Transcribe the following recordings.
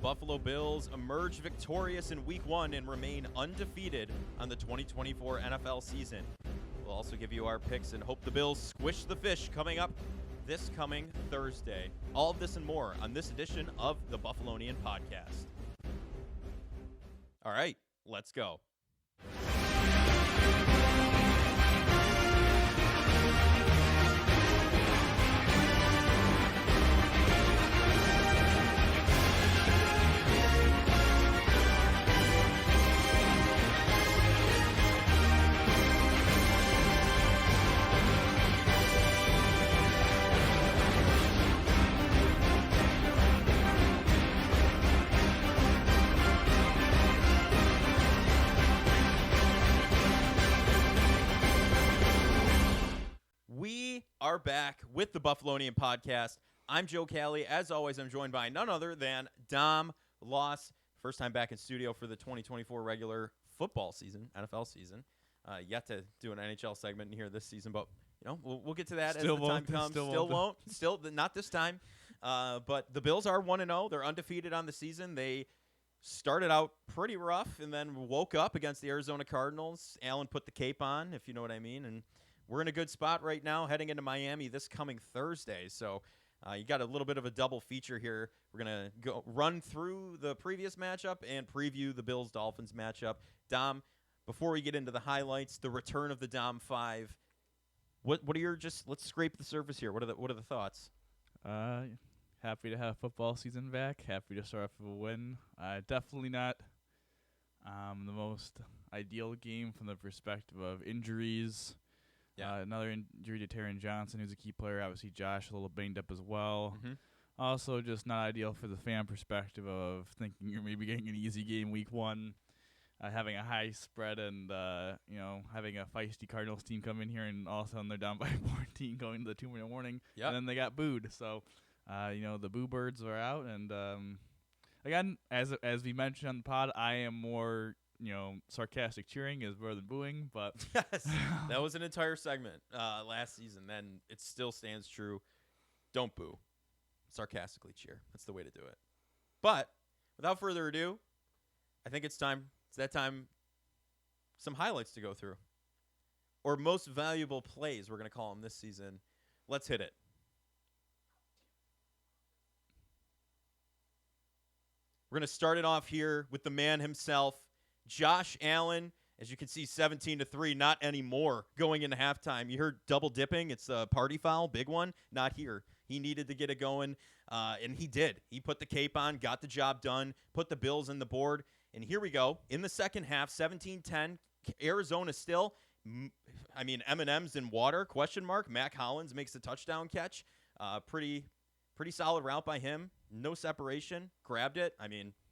Buffalo Bills emerge victorious in Week 1 and remain undefeated on the 2024 NFL season. We'll also give you our picks and hope the Bills squish the fish coming up this coming Thursday. All of this and more on this edition of the Buffalonian podcast. All right, let's go. We are back with the Buffalonian podcast. I'm Joe Cali. As always, I'm joined by none other than Dom Loss. First time back in studio for the 2024 regular football season, NFL season. Yet to do an NHL segment in here this season, but you know we'll get to that as the time comes. Still won't. Still not this time. But the Bills are 1-0. They're undefeated on the season. They started out pretty rough and then woke up against the Arizona Cardinals. Allen put the cape on, if you know what I mean, and we're in a good spot right now heading into Miami this coming Thursday. So you got a little bit of a double feature here. We're going to go run through the previous matchup and preview the Bills-Dolphins matchup. Dom, before we get into the highlights, the return of the Dom 5, what are your let's scrape the surface here. What are the thoughts? Happy to have football season back. Happy to start off with a win. Definitely not the most ideal game from the perspective of injuries. Yeah. Another injury to Taron Johnson, who's a key player. Obviously, Josh a little banged up as well. Mm-hmm. Also, just not ideal for the fan perspective of thinking you're maybe getting an easy game week 1, having a high spread and having a feisty Cardinals team come in here and all of a sudden they're down by 14 going to the 2-minute warning. Yep. And then they got booed. So, the boo birds are out. And again, as we mentioned on the pod, I am more sarcastic cheering is better than booing, but yes, that was an entire segment last season. Then it still stands true. Don't boo. Sarcastically cheer. That's the way to do it. But without further ado, I think it's time. It's that time. Some highlights to go through. Or most valuable plays, we're going to call them this season. Let's hit it. We're going to start it off here with the man himself, Josh Allen. As you can see, 17-3, not anymore going into halftime. You heard double dipping. It's a party foul, big one. Not here. He needed to get it going, and he did. He put the cape on, got the job done, put the Bills in the board. And here we go. In the second half, 17-10, Arizona still. M&M's in water, question mark. Mac Hollins makes the touchdown catch. Pretty solid route by him. No separation. Grabbed it.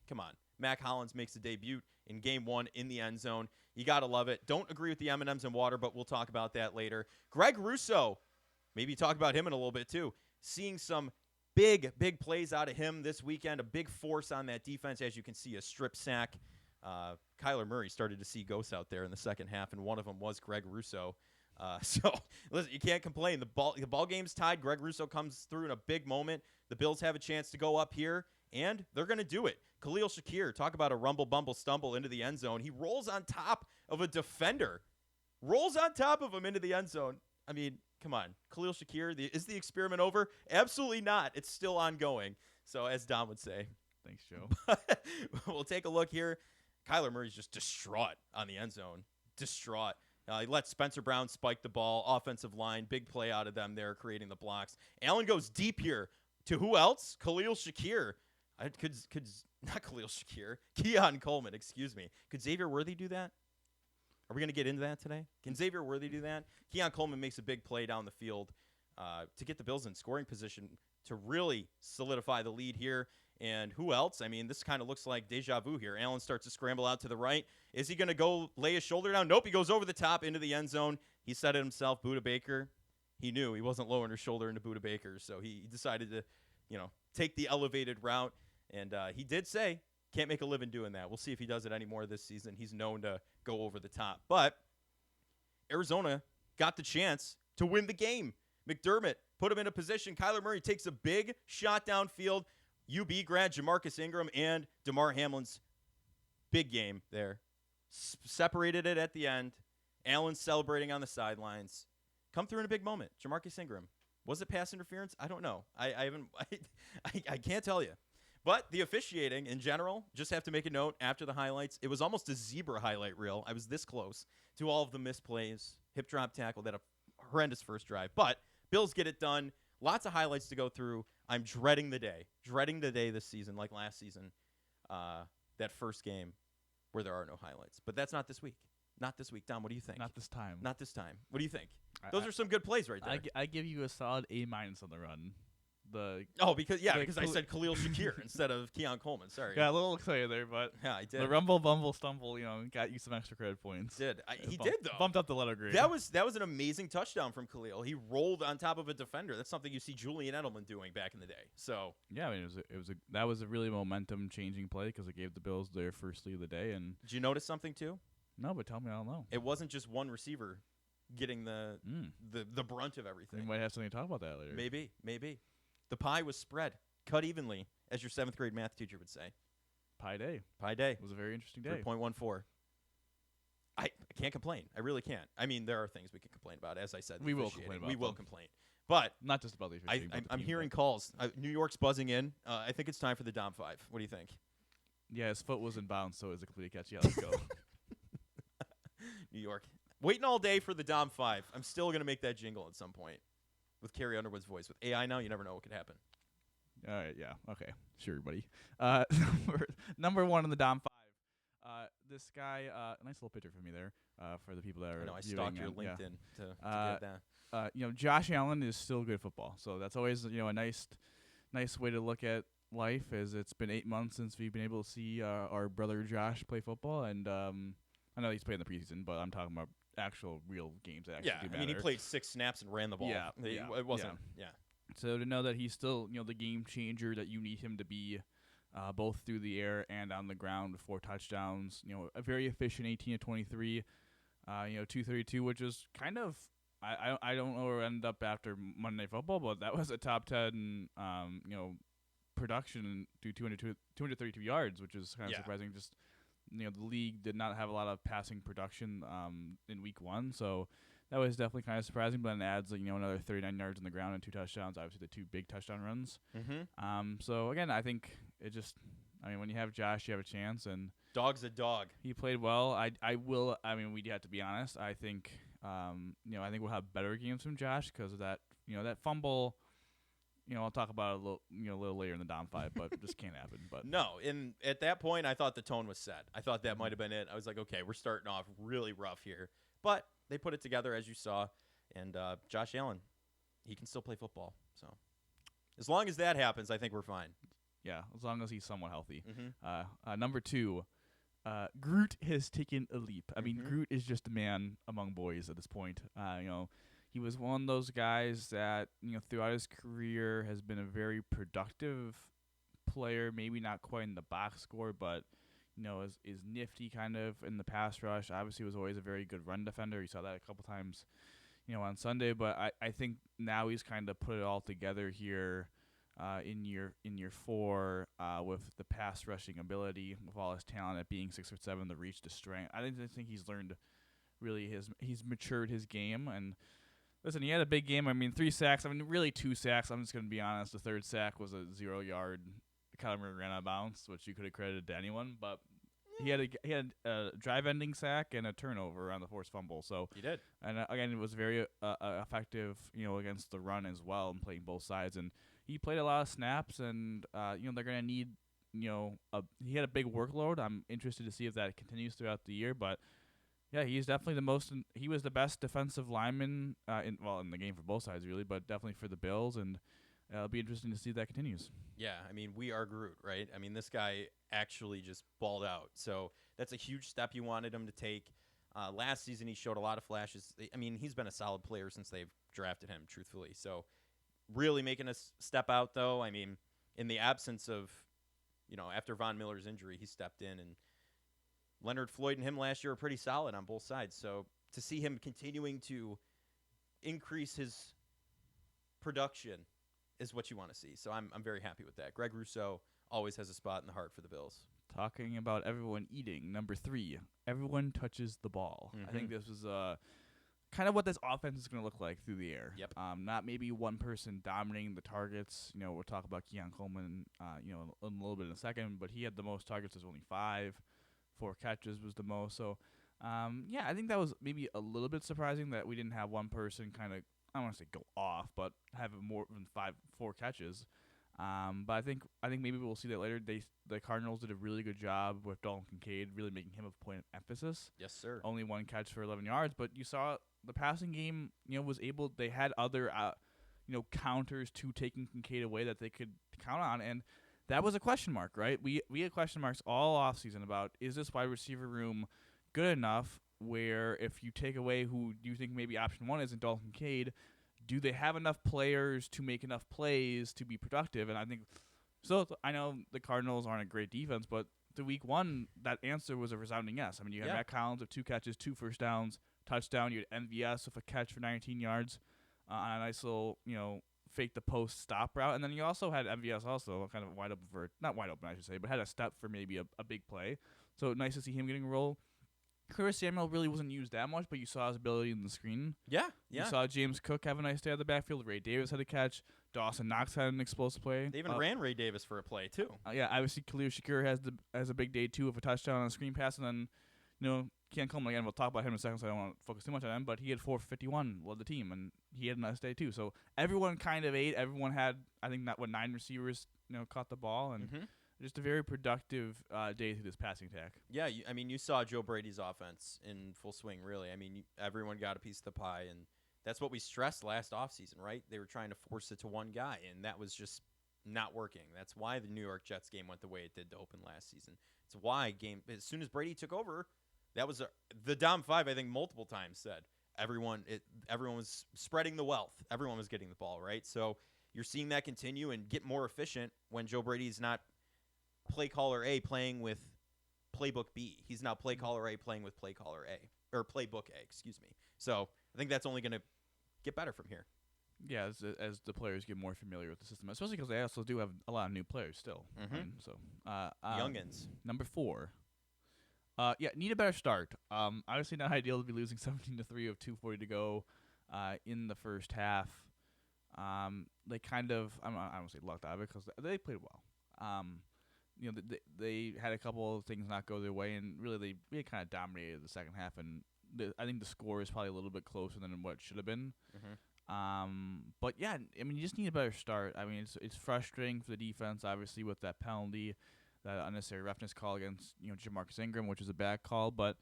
Come on. Mac Hollins makes a debut in Game 1 in the end zone. You got to love it. Don't agree with the M&M's and water, but we'll talk about that later. Greg Rousseau, maybe talk about him in a little bit too. Seeing some big plays out of him this weekend, a big force on that defense. As you can see, a strip sack. Kyler Murray started to see ghosts out there in the second half, and one of them was Greg Rousseau. So, listen, you can't complain. The ball game's tied. Greg Rousseau comes through in a big moment. The Bills have a chance to go up here, and they're going to do it. Khalil Shakir, talk about a rumble, bumble, stumble into the end zone. He rolls on top of a defender. Rolls on top of him into the end zone. Come on. Khalil Shakir, is the experiment over? Absolutely not. It's still ongoing. So, as Dom would say. Thanks, Joe. We'll take a look here. Kyler Murray's just distraught on the end zone. Distraught. He let Spencer Brown spike the ball. Offensive line, big play out of them there, creating the blocks. Allen goes deep here. To who else? Khalil Shakir. Not Khalil Shakir. Keon Coleman, excuse me. Could Xavier Worthy do that? Are we going to get into that today? Can Xavier Worthy do that? Keon Coleman makes a big play down the field to get the Bills in scoring position to really solidify the lead here. And who else? This kind of looks like deja vu here. Allen starts to scramble out to the right. Is he going to go lay his shoulder down? Nope, he goes over the top into the end zone. He said it himself, Budda Baker. He knew he wasn't lowering his shoulder into Budda Baker, so he decided to, take the elevated route. And he did say, can't make a living doing that. We'll see if he does it anymore this season. He's known to go over the top. But Arizona got the chance to win the game. McDermott put him in a position. Kyler Murray takes a big shot downfield, UB grad Jamarcus Ingram and DeMar Hamlin's big game there. Separated it at the end. Allen celebrating on the sidelines. Come through in a big moment. Jamarcus Ingram. Was it pass interference? I don't know. I haven't. I can't tell you. But the officiating in general, just have to make a note after the highlights. It was almost a zebra highlight reel. I was this close to all of the misplays. Hip drop tackle, that a horrendous first drive. But Bills get it done. Lots of highlights to go through. I'm dreading the day. Dreading the day this season, like last season. That first game where there are no highlights. But that's not this week. Not this week. Dom, what do you think? Not this time. Not this time. What do you think? Those are some good plays right there. I give you a solid A- on the run. Because I said Khalil Shakir instead of Keon Coleman. Sorry. Got a little excited there, but yeah, I did. The rumble, bumble, stumble, got you some extra credit points. He did though. Bumped up the letter grade. That was an amazing touchdown from Khalil. He rolled on top of a defender. That's something you see Julian Edelman doing back in the day. So yeah, I mean that was a really momentum changing play because it gave the Bills their first lead of the day. And did you notice something too? No, but tell me, I don't know. It wasn't just one receiver getting the brunt of everything. We might have something to talk about that later. Maybe. The pie was spread, cut evenly, as your 7th grade math teacher would say. Pie day. It was a very interesting day. 3.14. I can't complain. I really can't. I mean, there are things we can complain about. As I said, we will complain about. We will complain. But not just about the officiating. I'm hearing calls. New York's buzzing in. I think it's time for the Dom 5. What do you think? Yeah, his foot was in bounds, so it was a complete catch. Yeah, let's go. New York. Waiting all day for the Dom 5. I'm still going to make that jingle at some point with Carrie Underwood's voice. With AI now, you never know what could happen. All right, yeah. Okay. Sure, buddy. Number 1 in the Dom 5. This guy, nice little picture for me there for the people that are I know, I stalked your LinkedIn to get that. Josh Allen is still good at football. So that's always, a nice way to look at life, as it's been 8 months since we've been able to see our brother Josh play football. And I know he's played in the preseason, but I'm talking about actual real games that actually do matter. I mean, he played 6 snaps and ran the ball. Yeah. It wasn't. Yeah. So to know that he's still, the game changer that you need him to be, both through the air and on the ground with 4 touchdowns, a very efficient 18 to 23, 232, which is kind of, I don't know where it ended up after Monday Night Football, but that was a top 10, production to 232 yards, which is kind of surprising. Just, the league did not have a lot of passing production in week 1, so that was definitely kind of surprising. But then it adds another 39 yards on the ground and 2 touchdowns. Obviously, the 2 big touchdown runs. Mm-hmm. So again, I think it just, when you have Josh, you have a chance. And dog's a dog. He played well. We have to be honest. I think I think we'll have better games from Josh because of that. That fumble. I'll talk about it a little later in the Dom 5, but it just can't happen. But no, at that point, I thought the tone was set. I thought that might have been it. I was like, okay, we're starting off really rough here, but they put it together as you saw, and Josh Allen, he can still play football. So as long as that happens, I think we're fine. Yeah, as long as he's somewhat healthy. Mm-hmm. Number 2, Groot has taken a leap. I mean, Groot is just a man among boys at this point. He was one of those guys that, throughout his career has been a very productive player, maybe not quite in the box score, but, is nifty kind of in the pass rush. Obviously was always a very good run defender. You saw that a couple times, on Sunday. But I think now he's kind of put it all together here in year 4 with the pass rushing ability, with all his talent at being 6'7", the reach to strength. I think he's learned really he's matured his game. And listen, he had a big game. 3 sacks. Really 2 sacks. I'm just going to be honest. The 3rd sack was a 0-yard. Kyler Murray ran out of bounds, which you could have credited to anyone. But he had a drive-ending sack and a turnover on the forced fumble. So he did. And again, it was very effective, against the run as well, and playing both sides. And he played a lot of snaps, and they're going to need, he had a big workload. I'm interested to see if that continues throughout the year, but. Yeah, he's definitely he was the best defensive lineman in the game for both sides, really, but definitely for the Bills, and it'll be interesting to see if that continues. Yeah, we are Groot, right? This guy actually just balled out. So that's a huge step you wanted him to take. Last season, he showed a lot of flashes. He's been a solid player since they've drafted him, truthfully. So really making a step out, though. In the absence of, after Von Miller's injury, he stepped in, and Leonard Floyd and him last year were pretty solid on both sides. So to see him continuing to increase his production is what you want to see. So I'm very happy with that. Greg Rousseau always has a spot in the heart for the Bills. Talking about everyone eating, number 3, everyone touches the ball. I think this was kind of what this offense is going to look like through the air. Yep. Not maybe one person dominating the targets. We'll talk about Keon Coleman, in a little bit in a second, but he had the most targets. There's only 5. 4 catches was the most. So, I think that was maybe a little bit surprising that we didn't have one person kind of, I don't want to say go off, but have more than 4 catches. But I think maybe we'll see that later. The Cardinals did a really good job with Dalton Kincaid, really making him a point of emphasis. Yes, sir. Only 1 catch for 11 yards, but you saw the passing game. Was able. They had other, counters to taking Kincaid away that they could count on, and that was a question mark, right? We had question marks all offseason about, is this wide receiver room good enough where if you take away who you think maybe option 1 is in Dalton Kincaid, do they have enough players to make enough plays to be productive? And I think so. I know the Cardinals aren't a great defense, but the week 1, that answer was a resounding yes. I mean, you had Matt Collins with 2 catches, 2 first downs, touchdown. You had MVS with a catch for 19 yards on a nice little, fake the post stop route. And then you also had MVS also kind of wide open for, not wide open, I should say, but had a step for maybe a big play. So nice to see him getting a role. Curtis Samuel really wasn't used that much, but you saw his ability in the screen. Yeah. You saw James Cook have a nice day out of the backfield. Ray Davis had a catch. Dawson Knox had an explosive play. They even ran Ray Davis for a play, too. Obviously, Khalil Shakir has a big day, too, with a touchdown on a screen pass. And then, Keon Coleman, again, we'll talk about him in a second, so I don't want to focus too much on him. But he had 451, led the team, and he had a nice day, too. So everyone kind of ate. Everyone had, I think, 9 receivers, caught the ball. And just a very productive day through this passing attack. Yeah, you saw Joe Brady's offense in full swing, really. Everyone got a piece of the pie, and that's what we stressed last offseason, right? They were trying to force it to one guy, and that was just not working. That's why the New York Jets game went the way it did to open last season. It's why as soon as Brady took over, that was the Dom 5, I think, multiple times said. Everyone was spreading the wealth. Everyone was getting the ball, right? So you're seeing that continue and get more efficient when Joe Brady's not play caller A playing with playbook B. He's now play caller A playing with play caller A, or playbook A, excuse me. So I think that's only going to get better from here. Yeah, as the players get more familiar with the system, especially because they also do have a lot of new players still. Right? So youngins. Number 4. Need a better start. Obviously not ideal to be losing 17-3 with 2:40 to go in the first half. They kind of, I don't say lucked out of it because they played well. They had a couple of things not go their way, and really they kind of dominated the second half. And I think the score is probably a little bit closer than what it should have been. But yeah, you just need a better start. It's frustrating for the defense, obviously, with that penalty, that unnecessary roughness call against Jamarcus Ingram, which was a bad call. But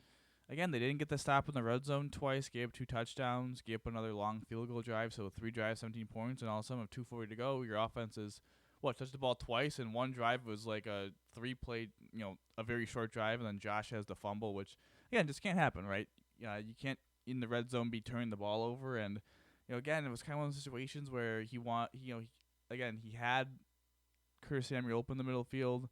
again, they didn't get the stop in the red zone twice. Gave up 2 touchdowns, gave up another long field goal drive. So 3 drives, 17 points, and all of a sudden with 2:40 to go, your offense is touched the ball twice, and one drive was like a 3-play, a very short drive, and then Josh has the fumble, which again just can't happen, right? You can't in the red zone be turning the ball over, and again, it was kind of one of those situations where he had Curtis Samuel open the middle field,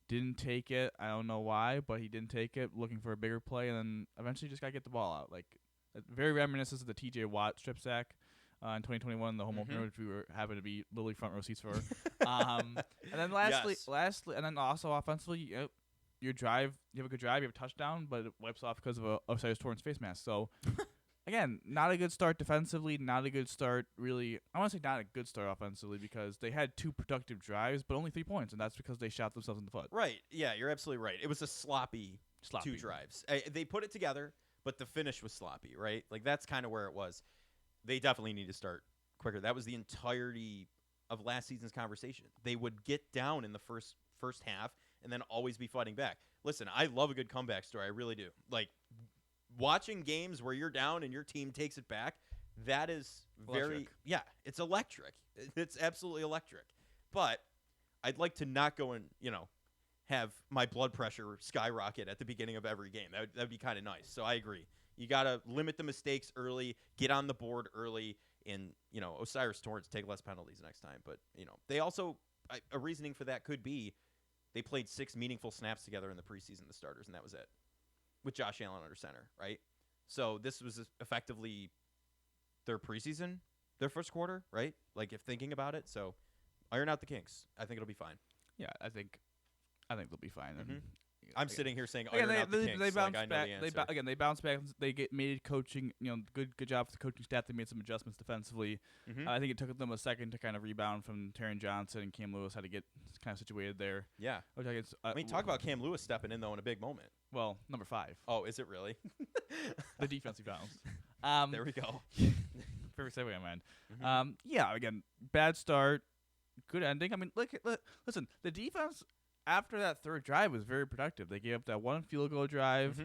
didn't take it. I don't know why, but he didn't take it, looking for a bigger play, and then eventually just got to get the ball out. Like, very reminiscent of the T.J. Watt strip sack in 2021, the home opener, which we were happy to be literally front row seats for. And then lastly, and then also offensively, your drive, you have a good drive, you have a touchdown, but it wipes off because of a Osiris Torrance face mask. So, again, not a good start defensively, not a good start really. I want to say not a good start offensively because they had 2 productive drives, but only 3 points, and that's because they shot themselves in the foot. Right. Yeah, you're absolutely right. It was a sloppy 2 drives. They put it together, but the finish was sloppy, right? Like, that's kind of where it was. They definitely need to start quicker. That was the entirety of last season's conversation. They would get down in the first half and then always be fighting back. Listen, I love a good comeback story. I really do. Like, watching games where you're down and your team takes it back, that is electric. It's electric. It's absolutely electric. But I'd like to not go and, have my blood pressure skyrocket at the beginning of every game. That would be kind of nice. So I agree. You got to limit the mistakes early, get on the board early, and, Osiris Torrance take less penalties next time. But, they also, a reasoning for that could be they played 6 meaningful snaps together in the preseason, the starters, and that was it, with Josh Allen under center, right? So this was effectively their preseason, their first quarter, right? Like, if thinking about it. So Iron out the kinks. I think it'll be fine. Yeah, I think they'll be fine. And I'm sitting here saying again, iron out the kinks. They bounced I know back. the answer. They bounced back. They made coaching. Good job for the coaching staff. They made some adjustments defensively. I think it took them a second to kind of rebound from Taron Johnson, and Cam Lewis had to get kind of situated there. Yeah. Which I guess, talk about Cam Lewis stepping in though in a big moment. Well, number 5. Oh, is it really? The defensive bounce. There we go. Perfect segue, man. Yeah. Again, bad start, good ending. I mean, listen. The defense after that third drive was very productive. They gave up that one field goal drive,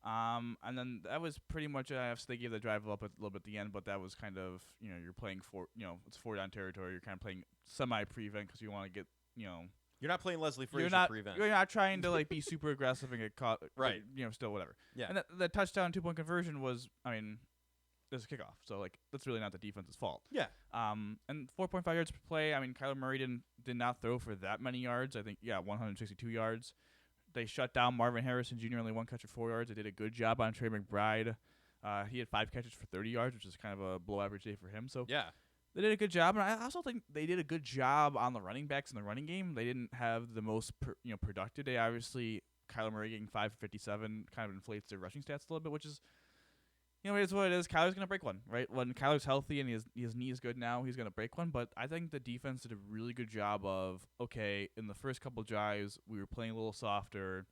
and then that was pretty much it. So they gave the drive up a little bit at the end, but that was kind of you're playing for it's 4-down territory. You're kind of playing semi-prevent because you want to get You're not playing Leslie Frazier prevent. You're not trying to be super aggressive and get caught. Right. Still whatever. Yeah. And the touchdown 2-point conversion was, there's a kickoff, so that's really not the defense's fault. Yeah. And 4.5 yards per play. Kyler Murray did not throw for that many yards. I think 162 yards. They shut down Marvin Harrison Jr. only 1 catch for 4 yards. They did a good job on Trey McBride. He had 5 catches for 30 yards, which is kind of a below average day for him. So yeah. They did a good job, and I also think they did a good job on the running backs in the running game. They didn't have the most productive day. Obviously, Kyler Murray getting 5 for 57 kind of inflates their rushing stats a little bit, which is, it's what it is. Kyler's going to break one, right? When Kyler's healthy and his knee is good now, he's going to break one. But I think the defense did a really good job of, in the first couple drives, we were playing a little softer.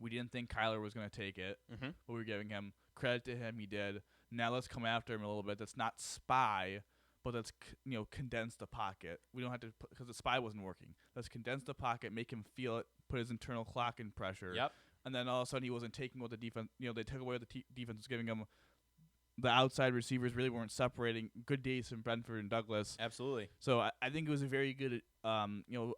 We didn't think Kyler was going to take it, but we were giving him credit to him. He did. Now let's come after him a little bit. That's not spy, but let's condense the pocket. We don't have to because the spy wasn't working. Let's condense the pocket, make him feel it, put his internal clock in pressure. Yep. And then all of a sudden he wasn't taking what the defense. They took away what the defense was giving him. The outside receivers really weren't separating. Good days from Brentford and Douglas. Absolutely. So I think it was a very good, a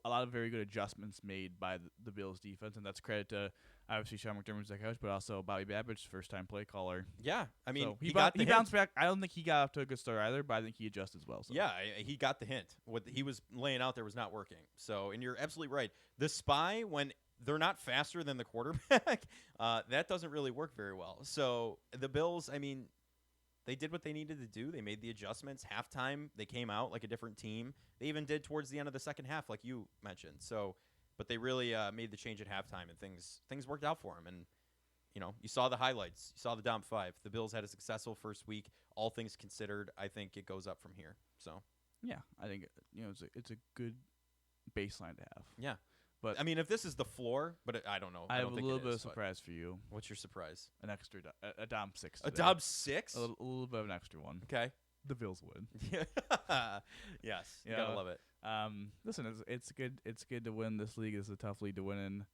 lot of very good adjustments made by the Bills defense, and that's credit to obviously Sean McDermott's the coach, but also Bobby Babbitt's first-time play caller. Yeah, I mean, so he bounced back. I don't think he got off to a good start either, but I think he adjusted as well. So. Yeah, he got the hint. What he was laying out there was not working. So, and you're absolutely right. The spy, when they're not faster than the quarterback, that doesn't really work very well. So the Bills, they did what they needed to do. They made the adjustments. Halftime, they came out like a different team. They even did towards the end of the second half, like you mentioned. So, but they really made the change at halftime, and things worked out for them. And you saw the highlights. You saw the Dom 5. The Bills had a successful first week. All things considered, I think it goes up from here. So, yeah, I think it's a good baseline to have. Yeah. But if this is the floor, but I don't know. I don't have a think little it is, is, surprise for you. What's your surprise? An extra, a Dom 6. Today. A Dom 6? A little bit of an extra one. Okay. The Bills would. Yes. You gotta love it. Listen, it's good. It's good to win this league. It's a tough league to win in.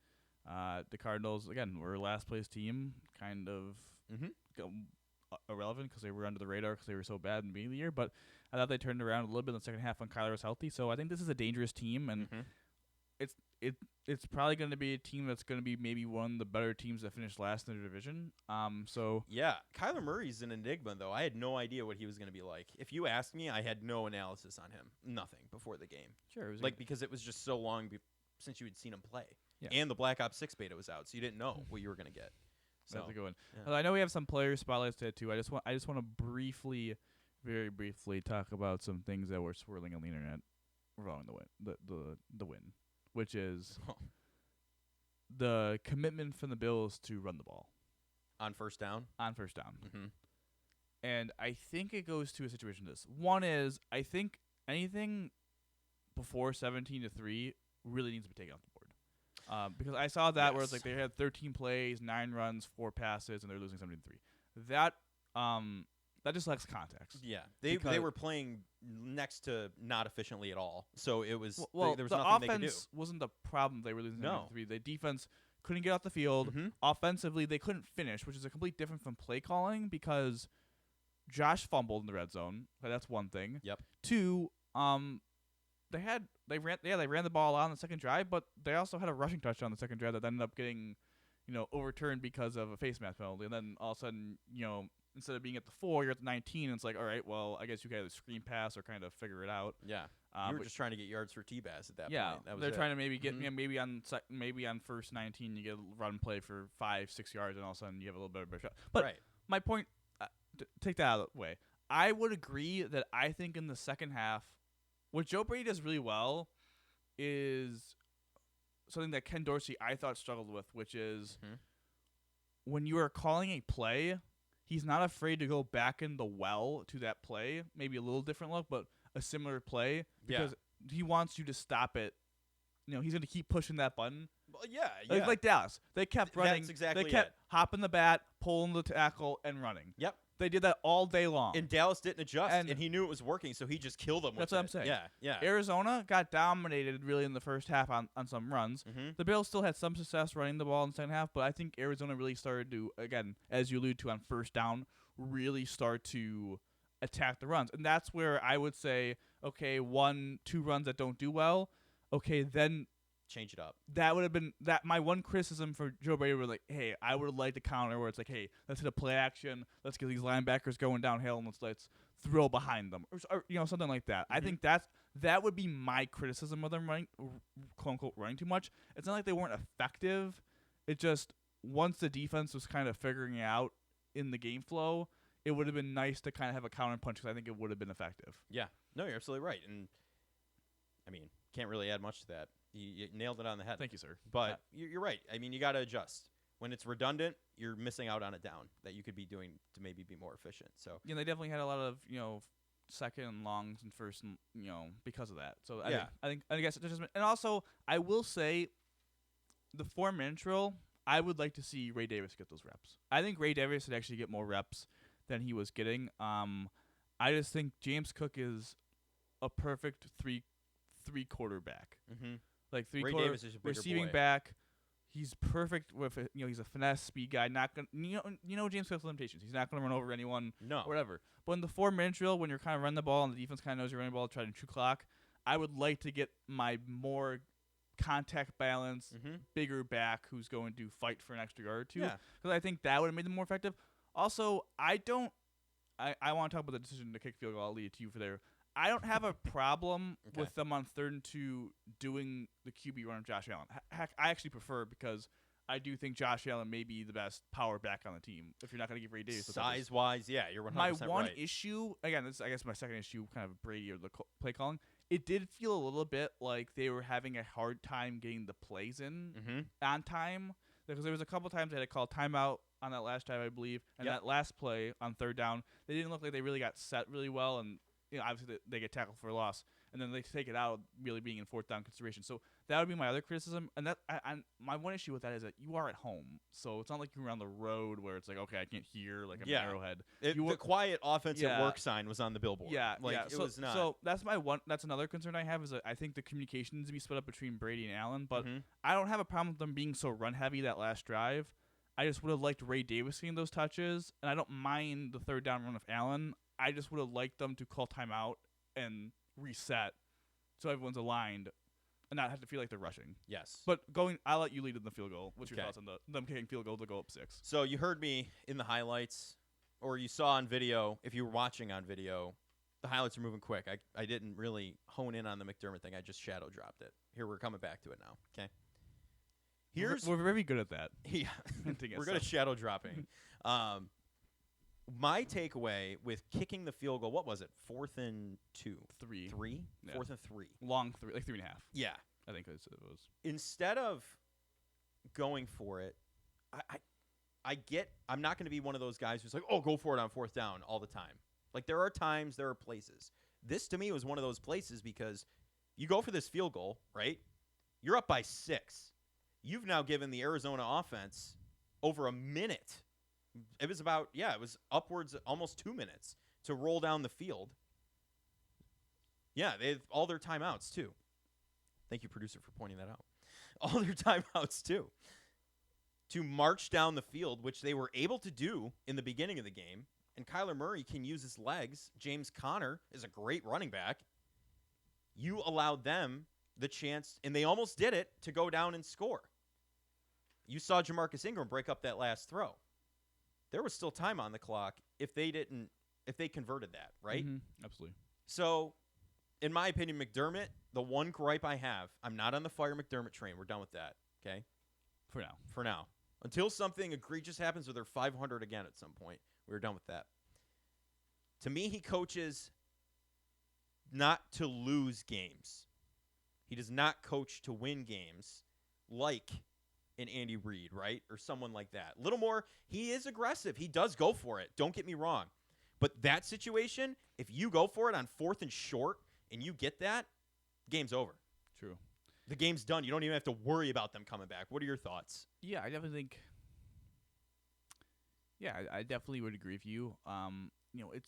The Cardinals, again, were a last place team, kind of irrelevant because they were under the radar because they were so bad in the beginning of the year. But I thought they turned around a little bit in the second half when Kyler was healthy. So I think this is a dangerous team, and it's probably going to be a team that's going to be maybe one of the better teams that finished last in their division. Yeah, Kyler Murray's an enigma, though. I had no idea what he was going to be like. If you asked me, I had no analysis on him. Nothing before the game. Sure. It was because it was just so long since you had seen him play. Yeah. And the Black Ops 6 beta was out, so you didn't know what you were going to get. So that's a good one. Yeah. I know we have some player spotlights today too. I just want to very briefly talk about some things that were swirling on the internet following the win, which is the commitment from the Bills to run the ball on first down. Mm-hmm. And I think it goes to a situation. One is I think anything before 17-3 really needs to be taken off the board. Because I saw that where it's like they had 13 plays, 9 runs, 4 passes, and they're losing 17-3. That just lacks context. Yeah, they were playing next to not efficiently at all. So it was there was the nothing they could do. offense wasn't the problem. They were losing 17-3. The defense couldn't get off the field. Mm-hmm. Offensively, they couldn't finish, which is a complete different from play calling because Josh fumbled in the red zone. Okay, that's one thing. Yep. 2, they ran the ball out on the second drive, but they also had a rushing touchdown on the second drive that ended up getting, overturned because of a face mask penalty. And then all of a sudden, instead of being at the 4, you're at the 19. And it's like, all right, well, I guess you can either screen pass or kind of figure it out. Yeah. You were just trying to get yards for T-Bass at that point. Yeah, That was they're it. trying to maybe get maybe on first 19 you get a run play for 5-6 yards, and all of a sudden you have a little bit of a better shot. But my point, take that out of the way. I would agree that I think in the second half, what Joe Brady does really well is something that Ken Dorsey I thought struggled with, which is Mhm. when you are calling a play, he's not afraid to go back in the well to that play, maybe a little different look, but a similar play because he wants you to stop it. He's going to keep pushing that button. Well, yeah. Like Dallas. They kept running. That's exactly They kept it. hopping the bat, pulling the tackle, and running. Yep. They did that all day long. And Dallas didn't adjust, And and he knew it was working, so he just killed them with That's what I'm saying. Yeah. Arizona got dominated really in the first half on some runs. Mm-hmm. The Bills still had some success running the ball in the second half, but I think Arizona really started to, again, as you allude to on first down, really start to attack the runs. And that's where I would say, okay, 1-2 runs that don't do well, okay, then change it up. that would have been that my one criticism for Joe Brady was like, hey, I would have liked a counter where it's like, hey, let's hit a play action, let's get these linebackers going downhill, and let's throw behind them, or something like that. I think that would be my criticism of them running, quote unquote, running too much. It's not like they weren't effective. It just once the defense was kind of figuring it out in the game flow, it would have been nice to kind of have a counter punch because I think it would have been effective. Yeah. No, you're absolutely right. And, I mean, can't really add much to that. You nailed it on the head. Thank you, sir. But you're right. I mean, you got to adjust. When it's redundant, you're missing out on a down that you could be doing to maybe be more efficient. So They definitely had a lot of second and longs and first and because of that. So I guess it's just, and also I will say the 4-minute drill. I would like to see Ray Davis get those reps. I think Ray Davis would actually get more reps than he was getting. I just think James Cook is a perfect three quarterback. mm-hmm. Like Ray Davis is a bigger receiving boy. back. He's perfect with it. He's a finesse speed guy. Not gonna James Cook's limitations. He's not gonna run over anyone. No. Or whatever. But in the 4-minute drill, when you're kind of running the ball and the defense kind of knows you're running the ball, trying to chew clock, I would like to get my more contact balance, Mm-hmm. bigger back who's going to fight for an extra yard or two. Yeah. Because I think that would have made them more effective. Also, I want to talk about the decision to kick field goal. I'll lead it to you for there. I don't have a problem Okay. with them on 3rd and 2 doing the QB run of Josh Allen. Heck, I actually prefer it because I do think Josh Allen may be the best power back on the team. If you're not going to give Ray Davis Size-wise, yeah, you're 100% my right. one issue, again, this is I guess my second issue, kind of Brady or the play calling. It did feel a little bit like they were having a hard time getting the plays in Mm-hmm. on time because there was a couple times they had to call timeout on that last drive, I believe, and that last play on 3rd down, they didn't look like they really got set really well, and obviously they get tackled for a loss, and then they take it out, really being in 4th down consideration. So that would be my other criticism, and that my one issue with that is that you are at home, so it's not like you're on the road where it's like, okay, I can't hear like I'm an Arrowhead. The quiet offensive work sign was on the billboard. Yeah, It was not. So that's my one. That's another concern I have is that I think the communication needs to be split up between Brady and Allen, but Mm-hmm. I don't have a problem with them being so run heavy that last drive. I just would have liked Ray Davis getting those touches, and I don't mind the 3rd down run of Allen. I just would have liked them to call timeout and reset so everyone's aligned and not have to feel like they're rushing. Yes. But I'll let you lead in the field goal. What's your Okay. thoughts on them kicking field goal to go up 6? So you heard me in the highlights, or you saw on video, if you were watching on video, the highlights are moving quick. I didn't really hone in on the McDermott thing. I just shadow dropped it. Here, we're coming back to it now, okay? We're very good at that. Yeah, we're good at shadow dropping. My takeaway with kicking the field goal, what was it? 4th and 2? 3. 3? Yeah. 4th and 3. Long 3, like 3.5. Yeah. I think it was. Instead of going for it, I get I'm not going to be one of those guys who's like, oh, go for it on 4th down all the time. Like, there are times, there are places. This, to me, was one of those places because you go for this field goal, right? You're up by 6. You've now given the Arizona offense over a minute. It was upwards almost 2 minutes to roll down the field. Yeah, they have all their timeouts, too. Thank you, producer, for pointing that out. All their timeouts, too. To march down the field, which they were able to do in the beginning of the game. And Kyler Murray can use his legs. James Conner is a great running back. You allowed them the chance, and they almost did it, to go down and score. You saw Jamarcus Ingram break up that last throw. There was still time on the clock if they converted that, right? Mm-hmm. Absolutely. So, in my opinion, McDermott, the one gripe I have, I'm not on the fire McDermott train. We're done with that, okay? For now. Until something egregious happens or they're 500 again at some point, we're done with that. To me, he coaches not to lose games. He does not coach to win games like an Andy Reid, right? Or someone like that. A little more, he is aggressive. He does go for it. Don't get me wrong. But that situation, if you go for it on 4th and short and you get that, game's over. True. The game's done. You don't even have to worry about them coming back. What are your thoughts? Yeah, I definitely think. Yeah, I definitely would agree with you.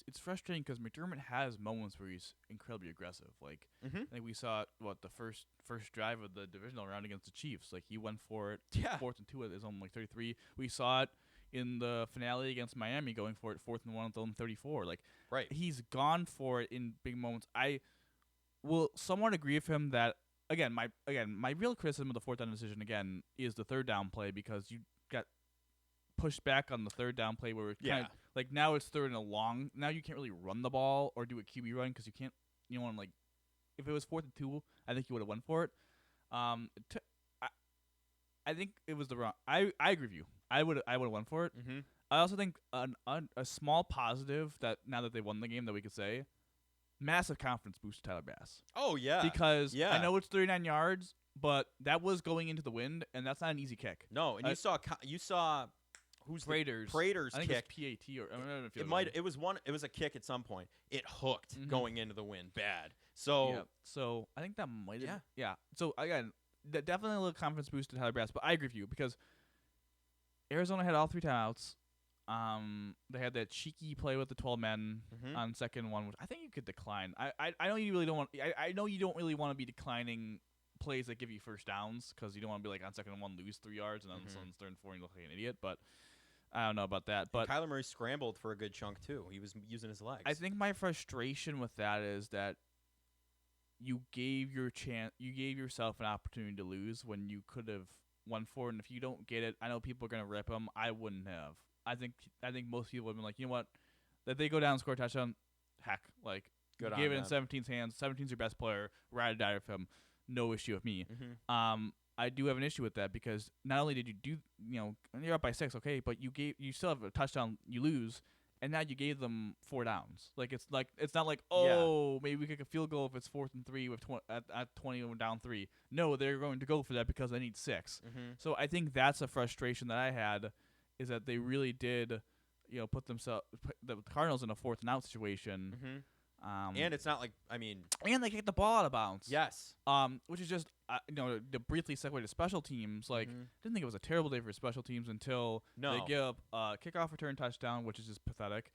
It's frustrating because McDermott has moments where he's incredibly aggressive. Like, I think we saw it, the first drive of the divisional round against the Chiefs. Like, he went for it 4th and 2 at his own 33. We saw it in the finale against Miami, going for it 4th and 1 at their own 34. Like, right. He's gone for it in big moments. I will somewhat agree with him that my real criticism of the 4th down decision again is the 3rd down play, because you got pushed back on the 3rd down play where it kind of like now it's 3rd and a long. Now you can't really run the ball or do a QB run because you can't. You know, like if it was 4th and 2, I think you would have went for it. I think it was the wrong. I agree with you. I would have went for it. Mm-hmm. I also think a small positive that now that they won the game that we could say, massive confidence boost to Tyler Bass. Oh, yeah. Because I know it's 39 yards, but that was going into the wind, and that's not an easy kick. No, and you saw who's Prater's Prater's kick. I think it was PAT or I don't know if it was a kick at some point. It hooked going into the wind bad. So so I think that might have So again, definitely a little confidence boost to Tyler Bass, but I agree with you because Arizona had all 3 timeouts. They had that cheeky play with the 12 men on 2nd one, which I think you could decline. I know you really don't want. I know you don't really want to be declining plays that give you first downs because you don't want to be like on 2nd and 1 lose 3 yards and then someone's 3rd and 4 and you look like an idiot. But I don't know about that. But Kyler Murray scrambled for a good chunk too. He was using his legs. I think my frustration with that is that you gave yourself an opportunity to lose when you could have won for it. And if you don't get it, I know people are gonna rip him. I wouldn't have. I think most people would have been like, you know what, that they go down and score a touchdown. Heck, like good gave it on in them. 17's hands. 17's your best player. Ride or die with him. No issue with me. Mm-hmm. I do have an issue with that because not only did you do, you're up by 6, okay, but you still have a touchdown, you lose, and now you gave them 4 downs. It's not like maybe we kick a field goal if it's 4th and 3 with at 20 and down 3. No, they're going to go for that because they need 6. Mm-hmm. So I think that's a frustration that I had, is that they really did, put the Cardinals in a 4th and out situation. Mm-hmm. And it's not like, and they kicked the ball out of bounds. Yes. Which is just, to briefly segue to special teams. Like, didn't think it was a terrible day for special teams until they give up a kickoff return touchdown, which is just pathetic.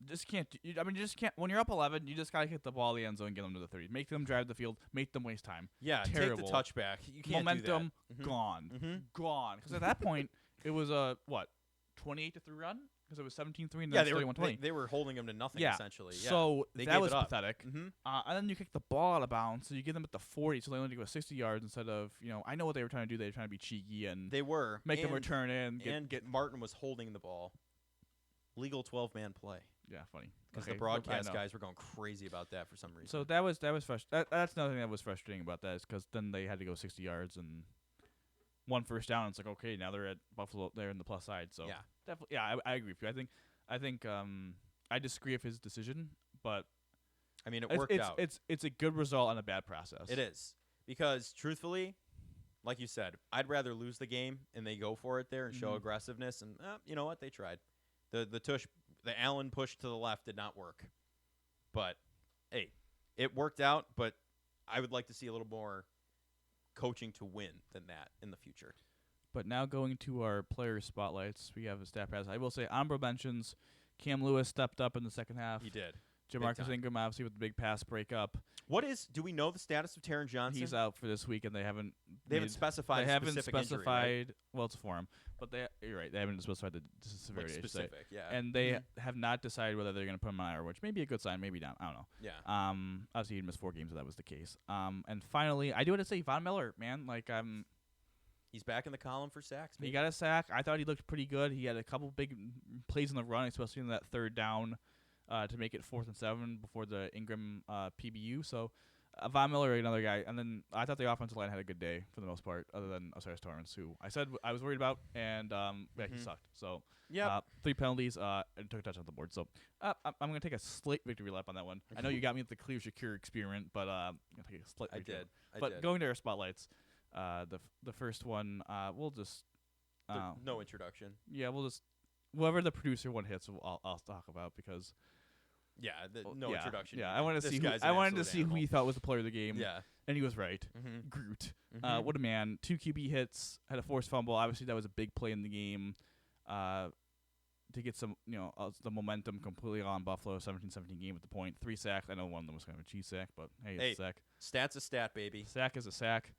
Just can't. Just can't. When you're up 11, you just gotta hit the ball in the end zone and get them to the 30. Make them drive the field. Make them waste time. Yeah. Terrible. Take the touchback. You can't Momentum do that. gone. Gone. Because at that point, it was a 28-3 run. Because it was 17-3 and then then 31-20. They were holding them to nothing essentially. Yeah. So they that was it up. pathetic. Mm-hmm. And then you kick the ball out of bounds, so you get them at the 40, so they only go 60 yards instead of, I know what they were trying to do. They were trying to be cheeky and they were make them return in. Get Martin was holding the ball. Legal 12-man play. Yeah, funny. Because the broadcast guys were going crazy about that for some reason. So that was frustrating. That's another thing that was frustrating about that, is because then they had to go 60 yards and 1 first down. It's like, okay, now they're at Buffalo. They're in the plus side. So definitely, I agree with you. I think I disagree with his decision, but it worked out. It's a good result on a bad process. It is, because truthfully, like you said, I'd rather lose the game and they go for it there and show aggressiveness. And you know what? They tried. The Allen push to the left did not work, but hey, it worked out. But I would like to see a little more coaching to win than that in the future. But now going to our player spotlights, we have a stat pass. I will say honorable mentions. Cam Lewis stepped up in the second half. He did. Jamarcus Ingram obviously with the big pass breakup. Do we know the status of Taron Johnson? He's out for this week, and they haven't specified. They haven't specified. Injury, right? Well, it's for him, but you're right. They haven't specified the severity. Specific, yeah. And they have not decided whether they're going to put him on IR, which may be a good sign, maybe not. I don't know. Yeah. Obviously he'd missed 4 games if that was the case. And finally, I do want to say Von Miller, man, he's back in the column for sacks. He got a sack. I thought he looked pretty good. He had a couple big plays in the run, especially in that 3rd down to make it 4th and 7 before the Ingram PBU. So, Von Miller, another guy, and then I thought the offensive line had a good day for the most part, other than Osiris Torrance, who I said I was worried about, and he sucked. So Yeah. 3 penalties and took a touch off the board. So I'm going to take a slight victory lap on that one. I know you got me with the Clear Shakir experiment, but I'm going to take a slight victory lap. But going to our spotlights, the first one, we'll just no introduction. Yeah, we'll just whoever the producer one hits, I'll talk about because. Yeah, introduction. Yeah, I wanted to see who he thought was the player of the game. Yeah, and he was right. Groot. What a man! 2 QB hits, had a forced fumble. Obviously, that was a big play in the game. To get some, the momentum completely on Buffalo. 17-17 game at the point. 3 sacks. I know one of them was kind of a cheese sack, but hey, it's a sack. Stat's a stat, baby. Sack is a sack.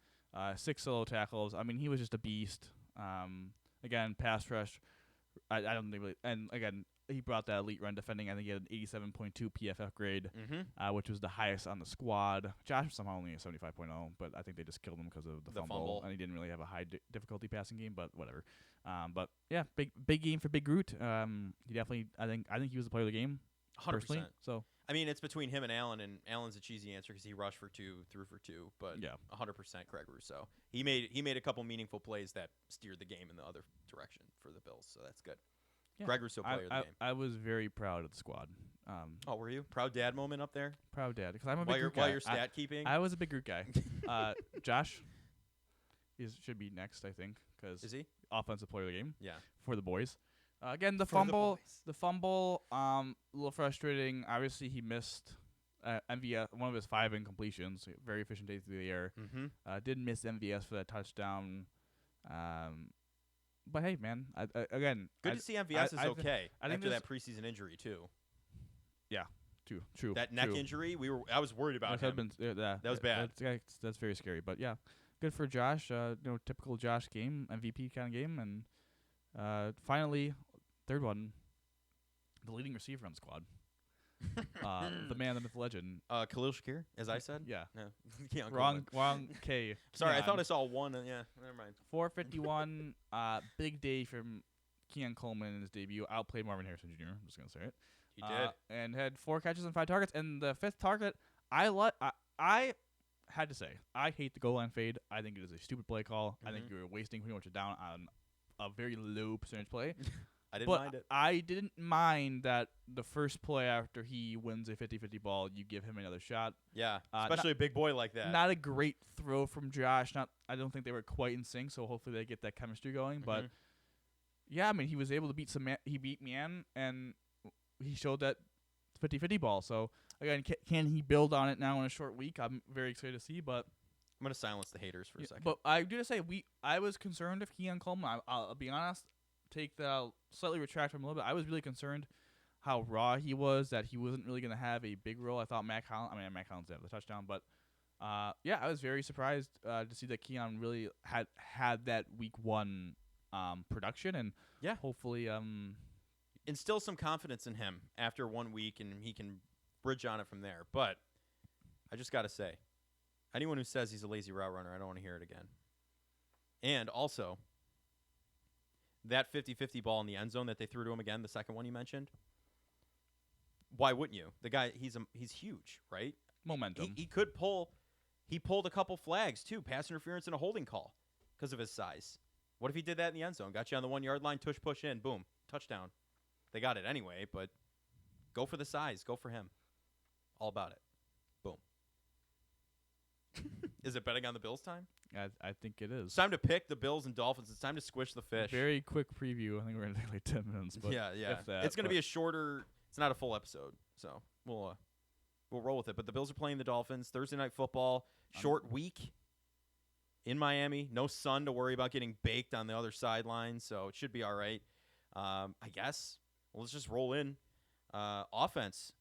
6 solo tackles. I mean, he was just a beast. Again, pass rush. I don't think really. And again, he brought that elite run defending. I think he had an 87.2 PFF grade, which was the highest on the squad. Josh was somehow only a 75.0, but I think they just killed him because of the fumble, and he didn't really have a high difficulty passing game. But whatever. But yeah, big game for Big Groot. He definitely. I think he was the player of the game. 100%. So I mean, it's between him and Allen Allen's a cheesy answer because he rushed for 2, threw for 2, but yeah, 100% Craig Rousseau. He made a couple meaningful plays that steered the game in the other direction for the Bills, so that's good. Yeah. Greg Rousseau, player of the game. I was very proud of the squad. Were you? Proud dad moment up there? Proud dad, because I'm a big Groot guy. While you're stat keeping? I was a big Groot guy. Josh should be next, I think. Is he? Offensive player of the game. Yeah. For the boys. Again, the fumble, a little frustrating. Obviously, he missed MVS, one of his 5 incompletions. Very efficient day through the air. Did miss MVS for that touchdown. But hey, man, again, good to see MVS is okay after that preseason injury too. Yeah, true. That neck injury, I was worried about him. That was bad. That's very scary. But yeah, good for Josh. Typical Josh game, MVP kind of game, and finally, third one, the leading receiver on the squad. The man, the myth, legend. Khalil Shakir, as I said. Yeah. No. Wrong K. Sorry, I thought I saw one. Yeah, never mind. 451. Big day from Keon Coleman in his debut. Outplayed Marvin Harrison Jr. I'm just gonna say it. He did. And had 4 catches and 5 targets. And the 5th target, I had to say, I hate the goal line fade. I think it is a stupid play call. I think you're wasting pretty much down on a very low percentage play. I didn't mind it. I didn't mind that the first play after he wins a 50-50 ball, you give him another shot. Yeah, especially a big boy like that. Not a great throw from Josh. I don't think they were quite in sync, so hopefully they get that chemistry going. But yeah, I mean, he was able to beat he beat Mian, and he showed that 50-50 ball. So again, can he build on it now in a short week? I'm very excited to see. But I'm gonna silence the haters for a second. But I do say I was concerned of Keon Coleman. I'll be honest. Slightly retract from a little bit. I was really concerned how raw he was, that he wasn't really going to have a big role. I thought Mac Collins did have the touchdown, but yeah, I was very surprised to see that Keon really had that week 1 production, and hopefully instill some confidence in him after 1 week, and he can bridge on it from there. But I just got to say, anyone who says he's a lazy route runner, I don't want to hear it again. And also, that 50-50 ball in the end zone that they threw to him again, the second one you mentioned, why wouldn't you? The guy, he's huge, right? Momentum. He could pull. He pulled a couple flags, too, pass interference and a holding call because of his size. What if he did that in the end zone? Got you on the 1-yard line, push in, boom, touchdown. They got it anyway, but go for the size. Go for him. All about it. Boom. Is it betting on the Bills time? I think it is. It's time to pick the Bills and Dolphins. It's time to squish the fish. Very quick preview. I think we're going to take like 10 minutes. But yeah. It's going to be a shorter. It's not a full episode, so we'll roll with it. But the Bills are playing the Dolphins Thursday Night Football. Short week in Miami. No sun to worry about getting baked on the other sideline, so it should be all right. I guess. Well, let's just roll in. Offense.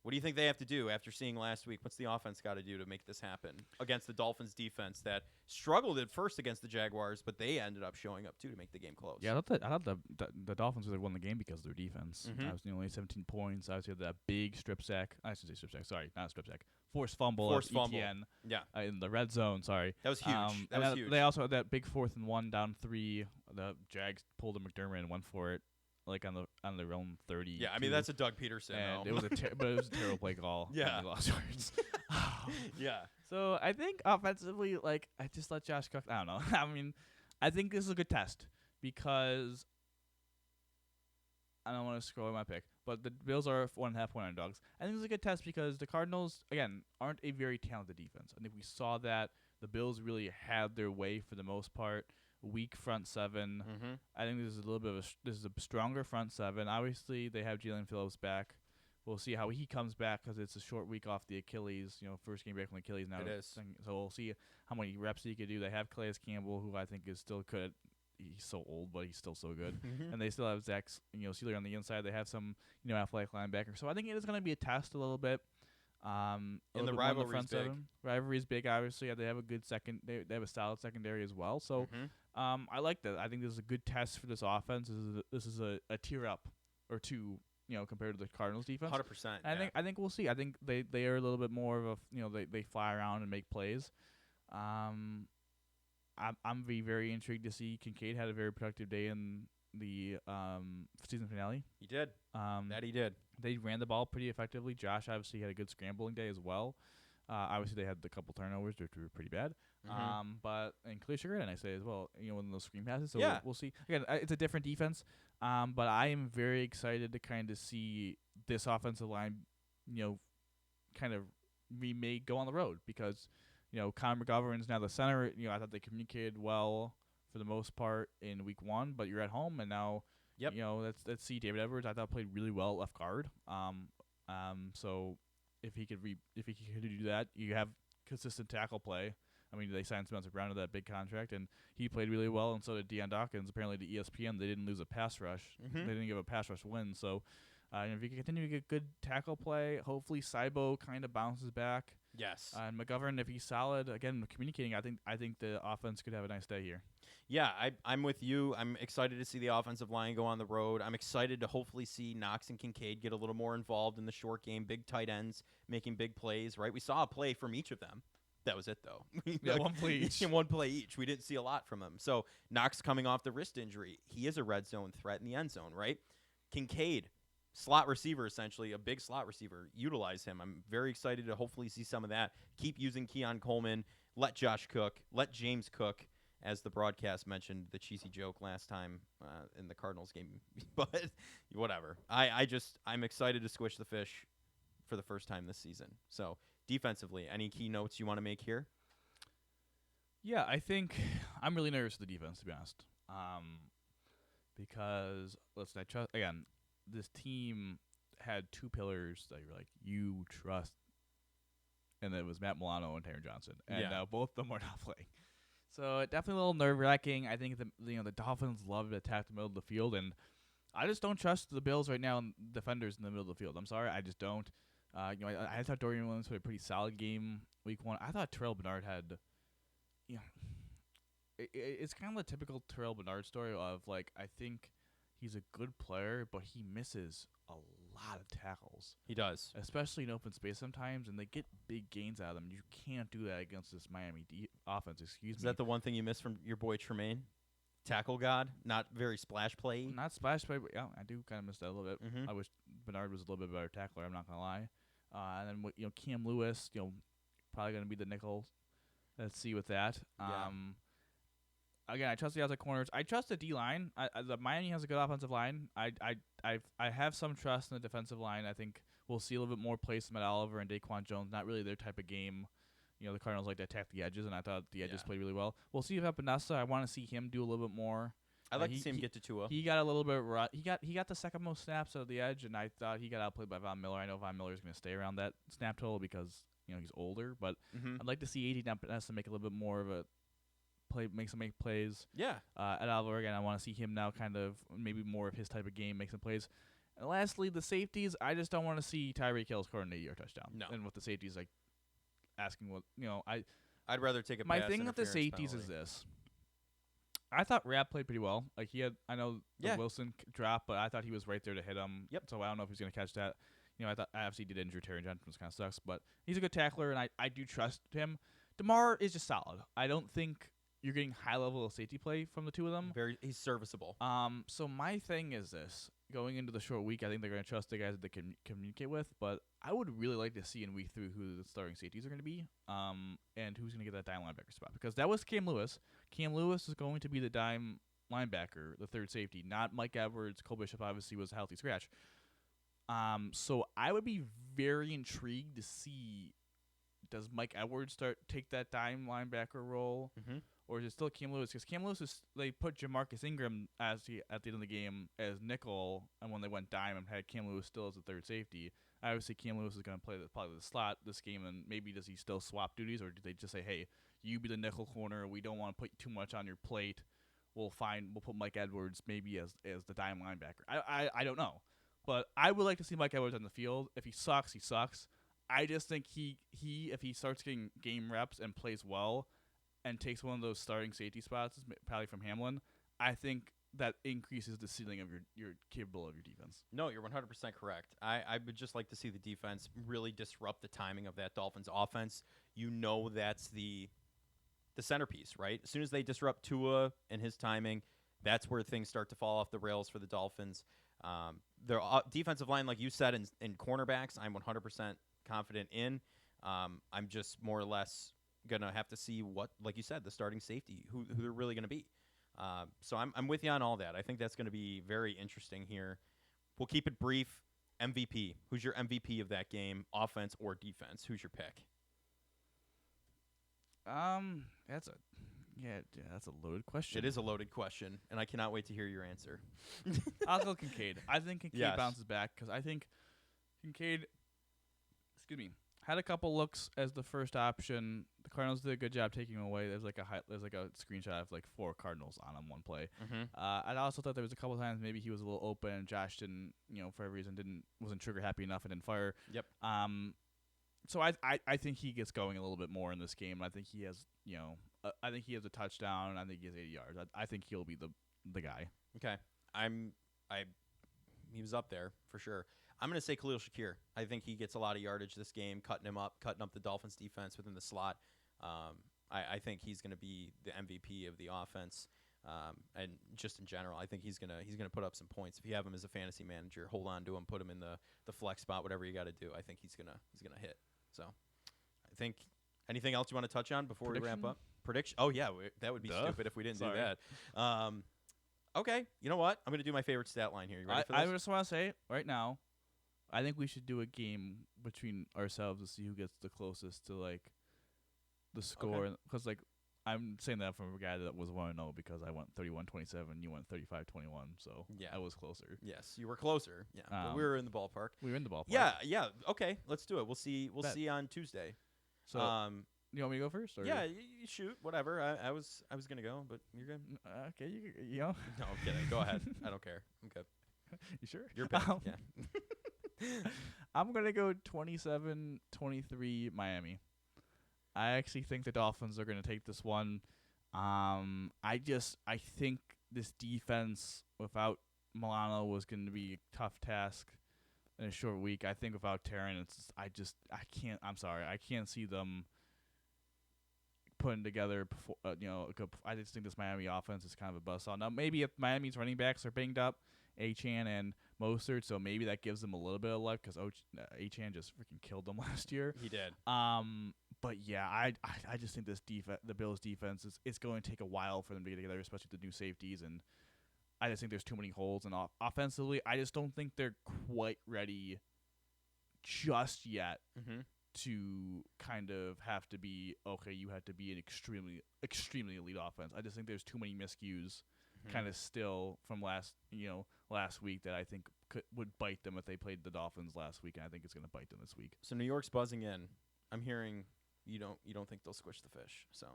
What do you think they have to do after seeing last week? What's the offense got to do to make this happen against the Dolphins defense that struggled at first against the Jaguars, but they ended up showing up, too, to make the game close? Yeah, I thought the Dolphins would have won the game because of their defense. I was only 17 points. I had that big strip sack. I should say strip sack. Sorry, not a strip sack. Forced fumble. ETN, in the red zone. Sorry. That was huge. Huge. They also had that big 4th and 1 down 3. The Jags pulled a McDermott and went for it. like on their own 30. Yeah, I mean that's a Doug Peterson. And though. it was but it was a terrible play call. Yeah. And they lost yards. Yeah. So I think offensively, like I just let Josh cook. I don't know. I mean, I think this is a good test because I don't want to scroll my pick, but the Bills are 1.5 point underdogs. I think it's a good test because the Cardinals, again, aren't a very talented defense. I think we saw that the Bills really had their way for the most part. Weak front seven. Mm-hmm. I think this is a little bit of this is a stronger front seven. Obviously, they have Jalen Phillips back. We'll see how he comes back because it's a short week off the Achilles. First game back from the Achilles now. It is. So we'll see how many reps he could do. They have Calais Campbell, who I think is still good. He's so old, but he's still so good. Mm-hmm. And they still have Zach, Sealer on the inside. They have some, athletic linebacker. So I think it is going to be a test a little bit. And the rivalry is big. Rivalry is big, obviously. Yeah, they have a good they have a solid secondary as well. So I like that. I think this is a good test for this offense. This is a tier up or two, compared to the Cardinals defense. 100%. I think we'll see. I think they are a little bit more of a they fly around and make plays. I'm very intrigued to see Kincaid had a very productive day in the season finale. He did. That he did. They ran the ball pretty effectively. Josh obviously had a good scrambling day as well. Obviously, they had a couple turnovers, which were pretty bad. But Khalil Sugar had a nice day as well. When those screen passes. So Yeah. we'll see. Again, it's a different defense. But I am very excited to kind of see this offensive line, kind of remade go on the road because, Connor McGovern's now the center. I thought they communicated well for the most part in week 1, but you're at home and now. Yep. Let's see. David Edwards, I thought played really well at left guard. So if he could do that, you have consistent tackle play. I mean, they signed Spencer Brown to that big contract, and he played really well, and so did Deion Dawkins. Apparently, to ESPN, they didn't lose a pass rush. Mm-hmm. They didn't give a pass rush win. So if you can continue to get good tackle play, hopefully Saibo kind of bounces back. Yes. And McGovern, if he's solid, again communicating, I think the offense could have a nice day here. Yeah, I'm with you. I'm excited to see the offensive line go on the road. I'm excited to hopefully see Knox and Kincaid get a little more involved in the short game, big tight ends making big plays, right? We saw a play from each of them. That was it, though. Yeah, one play each. One play each. We didn't see a lot from them. So Knox coming off the wrist injury. He is a red zone threat in the end zone, right? Kincaid, slot receiver, essentially, a big slot receiver. Utilize him. I'm very excited to hopefully see some of that. Keep using Keon Coleman. Let Josh cook. Let James cook. As the broadcast mentioned, the cheesy joke last time in the Cardinals game. But whatever. I'm excited to squish the fish for the first time this season. So defensively, any key notes you want to make here? Yeah, I think I'm really nervous for the defense, to be honest. Because listen, I trust again. This team had two pillars that you're like you trust, and it was Matt Milano and Taron Johnson, and now both of them are not playing. So definitely a little nerve-wracking. I think the Dolphins love to attack the middle of the field, and I just don't trust the Bills right now and defenders in the middle of the field. I'm sorry, I just don't. I thought Dorian Williams played a pretty solid game week 1. I thought Terrell Bernard had, it's kind of the typical Terrell Bernard story of like I think he's a good player, but he misses a lot of tackles. He does, especially in open space sometimes, and they get big gains out of them. You can't do that against this Miami offense. Excuse me. Is that the one thing you missed from your boy Tremaine? Tackle god, not very splash play. Not splash play, but yeah, I do kind of miss that a little bit. Mm-hmm. I wish Bernard was a little bit better tackler. I'm not gonna lie. And then Cam Lewis, probably gonna be the nickel. Let's see with that. Again, I trust the outside corners. I trust the D line. The Miami has a good offensive line. I have some trust in the defensive line. I think we'll see a little bit more plays from Matt Oliver and Daquan Jones. Not really their type of game. The Cardinals like to attack the edges, and I thought the edges played really well. We'll see if Epinesa. I want to see him do a little bit more. I'd like to see him get to Tua. He got a little bit. He got the second most snaps of the edge, and I thought he got outplayed by Von Miller. I know Von Miller is going to stay around that snap total because he's older, but I'd like to see AD Epinesa make a little bit more of a play, make plays. Yeah. At Oliver again, I want to see him now kind of maybe more of his type of game, make some plays. And lastly, the safeties. I just don't want to see Tyreek Hill score an 80-yard touchdown. No. And with the safeties, like asking what I'd rather take a my pass thing with the safeties is this. I thought Rapp played pretty well. Like he had, I know the Wilson drop, but I thought he was right there to hit him. Yep. So I don't know if he's going to catch that. I thought I obviously did injure Taron Johnson, which kind of sucks, but he's a good tackler, and I do trust him. DeMar is just solid. I don't think you're getting high level of safety play from the two of them. He's serviceable. So my thing is this: going into the short week, I think they're going to trust the guys that they can communicate with. But I would really like to see in week 3 who the starting safeties are going to be, and who's going to get that dime linebacker spot, because that was Cam Lewis. Cam Lewis is going to be the dime linebacker, the third safety, not Mike Edwards. Cole Bishop obviously was a healthy scratch. So I would be very intrigued to see, does Mike Edwards take that dime linebacker role, or is it still Cam Lewis? Because Cam Lewis they put Jamarcus Ingram at the end of the game as nickel, and when they went dime and had Cam Lewis still as the third safety. Obviously, Cam Lewis is going to play probably the slot this game, and maybe does he still swap duties, or do they just say, hey, you be the nickel corner, we don't want to put too much on your plate, we'll put Mike Edwards maybe as the dime linebacker. I don't know. But I would like to see Mike Edwards on the field. If he sucks, he sucks. I just think if he starts getting game reps and plays well and takes one of those starting safety spots, probably from Hamlin, I think that increases the ceiling of your capable of your defense. No, you're 100% correct. I would just like to see the defense really disrupt the timing of that Dolphins offense. You know that's the centerpiece, right? As soon as they disrupt Tua and his timing, that's where things start to fall off the rails for the Dolphins. Their defensive line, like you said, and cornerbacks, I'm 100% confident in. I'm just more or less going to have to see what, like you said, the starting safety, who they're really going to be. So I'm with you on all that. I think that's going to be very interesting here. We'll keep it brief. MVP. Who's your MVP of that game, offense or defense? Who's your pick? That's a loaded question. It is a loaded question, and I cannot wait to hear your answer. I'll go Kincaid. I think Kincaid bounces back because I think Kincaid, had a couple looks as the first option. The Cardinals did a good job taking him away. There's like a screenshot of like 4 Cardinals on him one play. I also thought there was a couple times maybe he was a little open and Josh didn't, for every reason wasn't trigger happy enough and didn't fire. Yep. So I think he gets going a little bit more in this game. I think he has I think he has a touchdown. I think he has 80 yards. I think he'll be the guy. Okay. He was up there for sure. I'm going to say Khalil Shakir. I think he gets a lot of yardage this game, cutting up the Dolphins defense within the slot. I think he's going to be the MVP of the offense. And just in general, I think he's gonna put up some points. If you have him as a fantasy manager, hold on to him, put him in the flex spot, whatever you got to do. I think he's gonna hit. So, I think anything else you want to touch on before we wrap up? Prediction? Oh yeah, that would be stupid if we didn't do that. Okay, you know what? I'm gonna do my favorite stat line here. You ready for this? I just want to say right now, I think we should do a game between ourselves to see who gets the closest to like the score, because like. I'm saying that from a guy that was 1-0 because I went 31-27, you went 35-21, so I was closer. Yes, you were closer. Yeah, but we were in the ballpark. We were in the ballpark. Yeah. Okay, let's do it. We'll see on Tuesday. So, you want me to go first? Or? Yeah, you shoot. Whatever. I was gonna go, but you're good. Okay, you know. No, I'm kidding. Go ahead. I don't care. I'm good. You sure? Your pick. Yeah. I'm gonna go 27-23 Miami. I actually think the Dolphins are going to take this one. I think this defense without Milano was going to be a tough task in a short week. I think without Taryn, I can't see them putting together. I just think this Miami offense is kind of a buzzsaw. Now maybe if Miami's running backs are banged up, Achane and Mostert, so maybe that gives them a little bit of luck because Achane just freaking killed them last year. He did. But yeah, I just think the Bills defense is going to take a while for them to get together, especially with the new safeties, and I just think there's too many holes. And offensively, I just don't think they're quite ready just yet to kind of have to be you have to be an extremely elite offense. I just think there's too many miscues kind of still from last week that I think would bite them if they played the Dolphins last week, and I think it's going to bite them this week. So New York's buzzing in. I'm hearing you don't think they'll squish the fish. So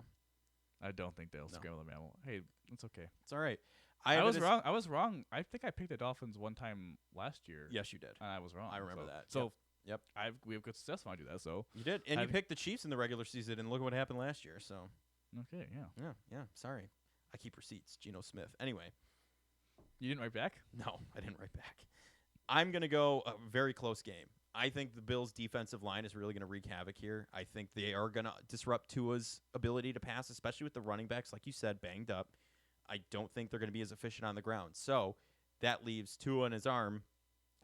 I don't think they'll scramble the mammal. Hey, it's okay. It's all right. I was wrong. I was wrong. I think I picked the Dolphins one time last year. Yes, you did. And I was wrong. I remember that. So yep. We have good success when I do that. So you did, and you picked the Chiefs in the regular season, and look at what happened last year. So okay, yeah. Sorry, I keep receipts. Geno Smith. Anyway, you didn't write back? No, I didn't write back. I'm gonna go a very close game. I think the Bills' defensive line is really going to wreak havoc here. I think they are going to disrupt Tua's ability to pass, especially with the running backs, like you said, banged up. I don't think they're going to be as efficient on the ground. So that leaves Tua in his arm.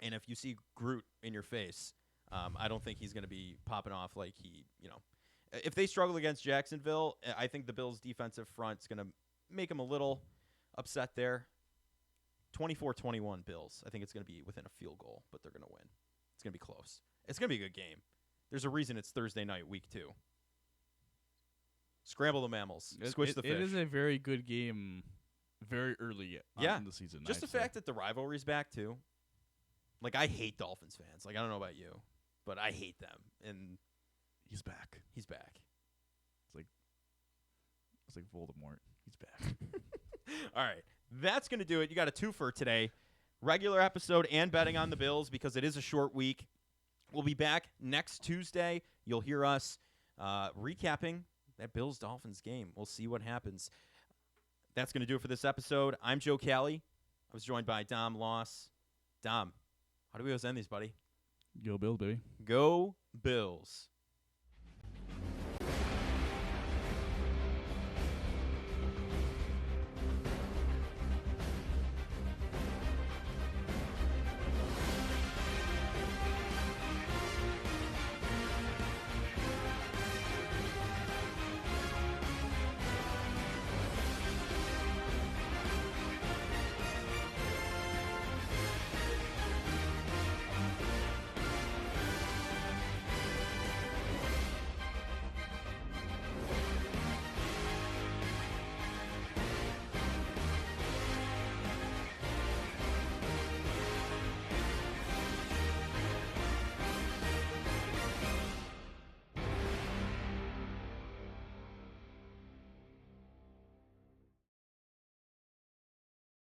And if you see Groot in your face, I don't think he's going to be popping off like he, if they struggle against Jacksonville, I think the Bills' defensive front is going to make them a little upset there. 24-21 Bills. I think it's going to be within a field goal, but they're going to win. It's going to be close. It's going to be a good game. There's a reason it's Thursday night, week 2. Scramble the mammals. Squish the fish. It is a very good game very early in the season. Just the fact that the rivalry's back, too. Like, I hate Dolphins fans. Like, I don't know about you, but I hate them. And he's back. He's back. It's like Voldemort. He's back. All right. That's going to do it. You got a 2-fer today. Regular episode and betting on the Bills because it is a short week. We'll be back next Tuesday. You'll hear us recapping that Bills-Dolphins game. We'll see what happens. That's going to do it for this episode. I'm Joe Cali. I was joined by Dom Loss. Dom, how do we always end these, buddy? Go Bills, baby. Go Bills.